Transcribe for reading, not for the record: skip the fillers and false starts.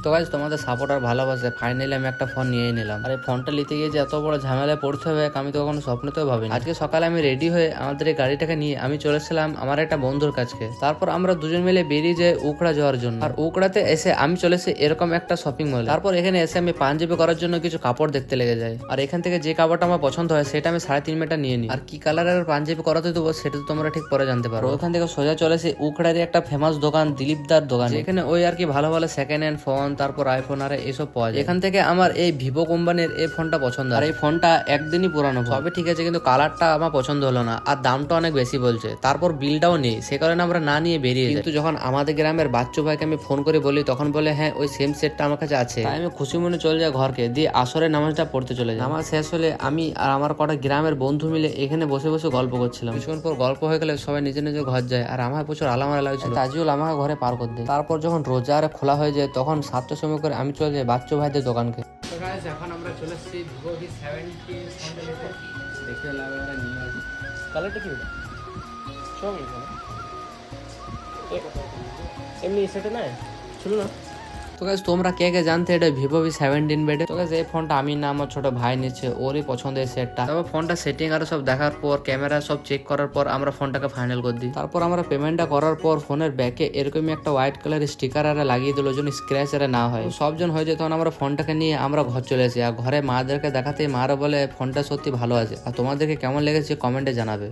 তো গাইস তোমাদের সাপোর্ট আর ভালোবাসে ফাইনালি আমি একটা ফোন নিয়েই নিলাম। আর এই ফোনটা নিতে গিয়ে যে এত বড় ঝামেলায় পড়তে হবে আমি তো কখনো স্বপ্নতেও ভাবিনি। আজকে সকালে আমি রেডি হয়ে আমাদের এই গাড়িটাকে নিয়ে আমি চলেছিলাম আমার একটা বন্ধুর কাছে। তারপর আমরা দুজন মিলে বেরিয়ে যাই উকড়া যাওয়ার জন্য। আর উকড়াতে এসে আমি চলেছি এরকম একটা শপিং মল। তারপর এখানে এসে আমি পাঞ্জাবি করার জন্য কিছু কাপড় দেখতে লেগে যাই। আর এখান থেকে যে কাপড়টা আমার পছন্দ হয় সেটা আমি 3.5 মিটার নিয়ে নিই। আর কি কালারের পাঞ্জাবি করাতে দেবো সেটা তো তোমরা ঠিক পরে জানতে পারো। ওখান থেকে সোজা চলেছি উকড়ারই একটা ফেমাস দোকান দিলীপদার দোকান, এখানে ওই আর কি ভালো ভালো সেকেন্ড হ্যান্ড ফোন তারপর আইফোন আর এসব পাওয়া যায়। এখান থেকে আমার এই ভিভো কোম্পানির এই ফোনটা পছন্দ। আর এই ফোনটা একদিনই পুরানো, সবই ঠিক আছে কিন্তু কালারটা আমার পছন্দ হলো না আর দামটা অনেক বেশি বলছে। তারপর বিলটাও নেই, সে কারণে আমরা না নিয়ে বেরিয়ে যাই। কিন্তু যখন আমাদের গ্রামের বাচ্চু ভাইকে আমি ফোন করে বলি তখন বলে হ্যাঁ ওই সেম সেটটা আমার কাছে আছে। তাই আমি খুশি মনে চলে যাই ঘরকে, দিয়ে আসরের নামাজটা পড়তে চলে যাই। নামাজ শেষ হলে আমি আর আমার কটা গ্রামের বন্ধু মিলে এখানে বসে বসে গল্প করছিলাম। কিছুক্ষণ পর গল্প হয়ে গেলে সবাই নিজের নিজের ঘর যায় আর আমার প্রচুর আলামারা লাগছিল। তাজিউল আমাকে ঘরে পার করে দেয়। তারপর যখন রোজার খোলা হয়ে যায় তখন 7টার সময় করে আমি চলে যাই বাচ্চু ভাইদের দোকানকে। তো গাইস এখন আমরা চলে এসেছি ভিভো V70 ফোনটা নিতে। দেখে লাগে ওরা নিয়ে আসি। কালারটা কি ওটা? সব এমনি সেটা না ছিল না। তো গাইস তোমরা কে কে জানতে এটা ভিভো V17 বেডে। তো গাইস এই ফোনটা আমি না আমার ছোট ভাই নিচ্ছে, ওরই পছন্দের সেটটা। তারপর ফোনটা সেটিং আর সব দেখার পর ক্যামেরা সব চেক করার পর আমরা ফোনটাকে ফাইনাল করে দিই। তারপর আমরা পেমেন্টটা করার পর ফোনের ব্যাকে এরকমই একটা হোয়াইট কালারের স্টিকার আর লাগিয়ে দিল যেন স্ক্র্যাচ আর না হয়। সবজন হয়ে যায় তখন আমরা ফোনটাকে নিয়ে আমরা ঘর চলে আসি। আর ঘরে মাদেরকে দেখাতেই মারা বলে ফোনটা সত্যি ভালো আছে। আর তোমাদেরকে কেমন লেগেছে কমেন্টে জানাবে।